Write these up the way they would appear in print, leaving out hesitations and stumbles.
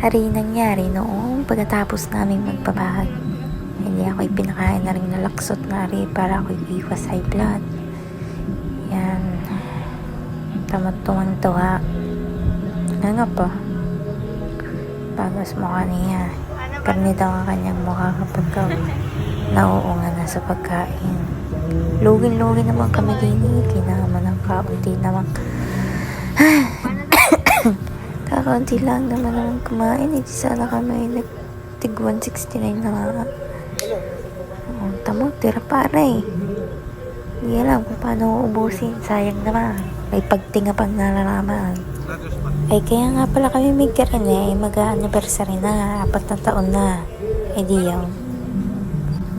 Hari nangyari noong pagkatapos namin magpabahag. Hindi ako ipinakain na rin na laksot na rin para ako iwas high blood. Yan. Tamad tuwang-tuwa. Nga po. Bagos mukha niya. Karni daw ang kanyang mukha kapag nauunga na sa pagkain. Lugin-lugin naman kami din. Kinama ng kaunti naman. Kakaunti lang naman kumain. Hindi sana kami nagtig 169 na nga. Tamo, tira pare. Hindi alam kung paano uubusin. Sayang naman. May pagtinga pang nalalaman. Ay kaya nga pala kami may karene. Mag-anniversary na. 4 na taon na. Eh di yun.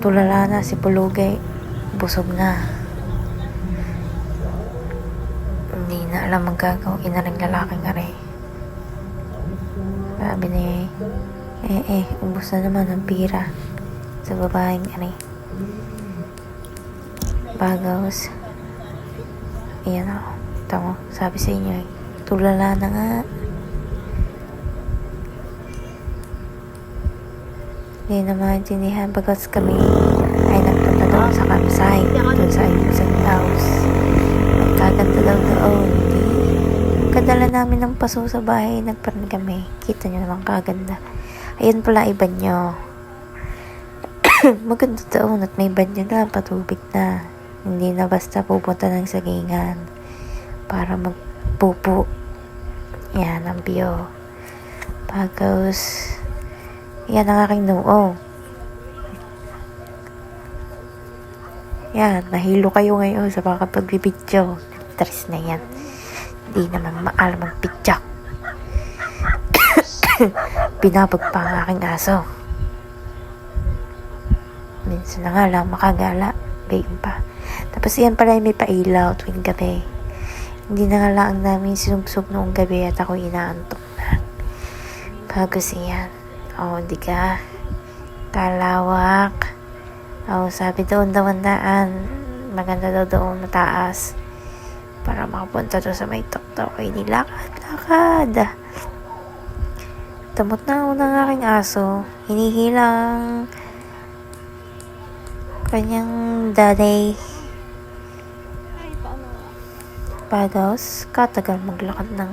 Tulala na si Pulugay. Busog na. Hindi na alam magagawin na rin lalaking are. Sabi ni ubos na naman ang pira sa babaeng are. Bagos. Ayan ako. Tamo, sabi sa inyo tulala na nga. Hindi na maintindihan bagos kami ay nagpunta doon sa campsite doon sa Ayusan House. Magkaganda daw doon. Kadala namin ng paso sa bahay, nagparan kami. Kita nyo naman kaganda. Ayan pala ay banyo. Maganda doon at may banyo na, patubig na. Hindi na basta pupunta ng sagingan para magpupo. Yan ang view. Pagos, yan ang aking noo. Yan, nahilo kayo ngayon sa pagbibidyo. Tres na yan. Hindi naman maalam ang pityak. Pinabag pa ang aking aso. Minsan na nga lang makagala. Gayon pa. Tapos yan pala may pailaw tuwing gabi. Hindi na nga lang namin sinubsob noong gabi at ako inaantok na. Bagos yan. Di ka. Kalawak. Sabi doon daw ang daan. Maganda daw doon mataas. Para makapunta doon sa may tok-tok ay nilakad-lakad. Tamot na unang aking aso. Hinihilang kanyang daday. Bagos, katagal maglakad ng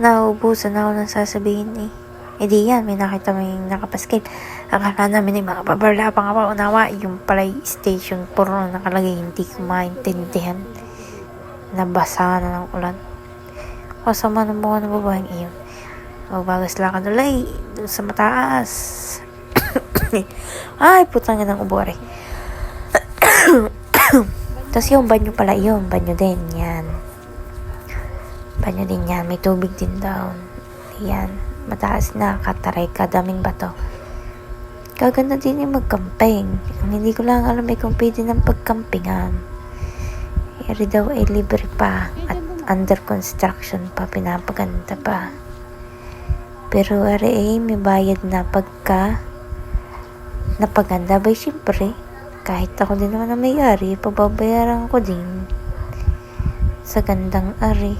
nauubusan ako ng sasabihin di yan, may nakita may nakapaskil. Akala namin yung mga babarla pa nga pa unawa. Yung pala station 4 na nakalagay. Hindi ko maintindihan. Nabasa na ng ulan. Kasama ng mukha ng babaeng iyon. Magbagas lakad ulay. Doon sa mataas. Ay, putang ng ubore. Tapos yung banyo pala yun. Banyo din yan. Banyo din yan. May tubig din down. Yan. Mataas na, kataray ka, daming bato. Kaganda din yung magcamping. Ang hindi ko lang alam kung pwede ng pagcampingan. Eri daw ay libre pa at under construction pa, pinapaganda pa. Pero eri ay may bayad na pagka napaganda ba? Siyempre, kahit ako din naman na may-ari, pababayaran ko din sa gandang ari.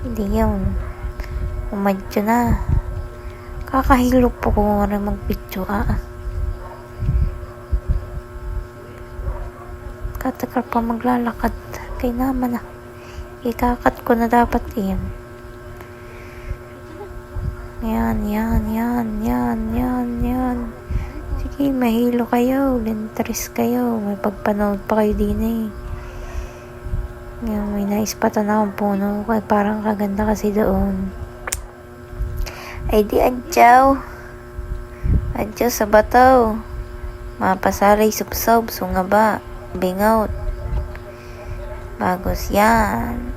Hindi yun. Umadyo na. Kakahilo po ko nga rin mag-video. Katagal pa maglalakad. Kaya naman ikakat ko na dapat yan. Yan. Sige, mahilo kayo. Linteres kayo. May pagpanood pa kayo din Yan, may naispatan akong puno. Parang kaganda kasi doon. Ay di adyaw sa bataw. Mapasaray subsob, sungaba, bingout. Bagos yan.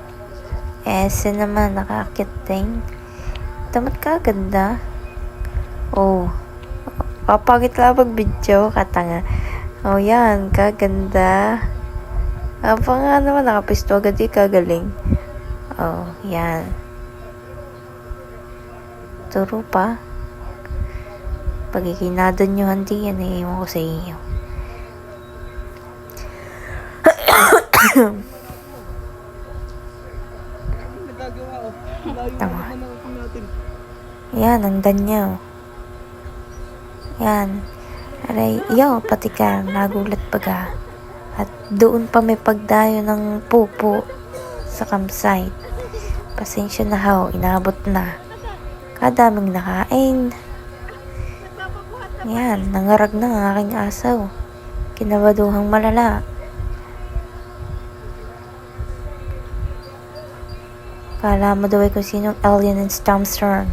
Ese naman, nakakit din. Tamad ka, ganda. Papagit lang pag video, katanga. Yan, kaganda. Apa nga naman, nakapisto agad kagaling. Yan. Turo pa. Pag ikinadon nyo handi yan, iiwan ko sa iyo. Nagagawa Layo Tama. naman narating natin. Yan, ang danyaw. Yan. Aray, yaw, pati ka, nagulat pa ka. At doon pa may pagdayo ng pupo sa campsite. Pasensya na ho, inabot na. Kadaming nakain. Yan, nangarag na ang aking asaw. Kinabaduhang malala. Kala mo daw ay kung sinong alien and Stormstorm.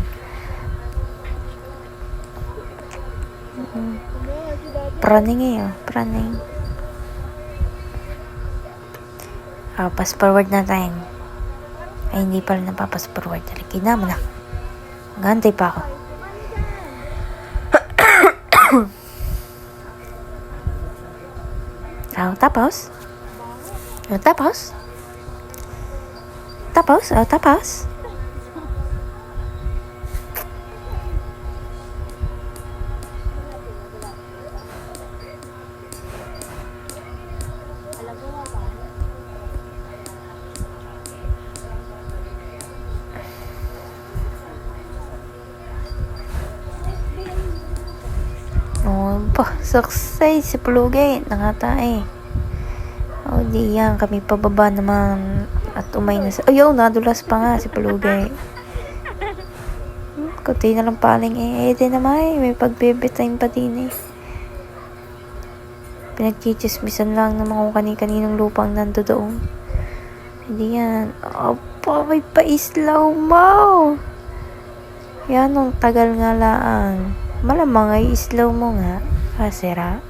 Praning eh, oh. Praning. Pass forward na tayo. Ay, hindi pala napapas forward. Talagay naman na. Gantay pa ako. Tapos? Tapos? Tapos? Tapos? Oh, success si Pulugay. Nakatae. Oh, di yan. Kami pababa naman. At umay na sa... Ayaw, nadulas pa nga si Pulugay. Kunti na lang paling eh. Di naman may pagbebetime pa din eh. Pinagkichismisan lang naman kung kani-kaninong lupang nando doon. Hindi yan. Opo, may paislaw mo. Yan, ang tagal nga lang. Malamang ay islaw mo nga. Kasira.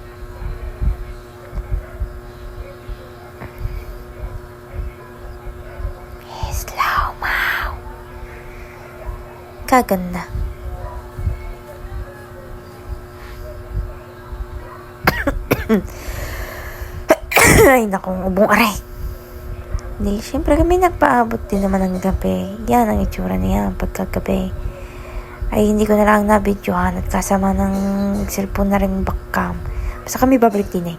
Islaw mo. Kaganda. Ay, nakong ubong aray. Hindi, syempre kami nagpaabot din naman ng gabi. Yan ang itsura niya pagkagabi. Ay hindi ko na lang nabidyohan at kasama ng cellphone na rin backcam. Basta kami babalik din eh.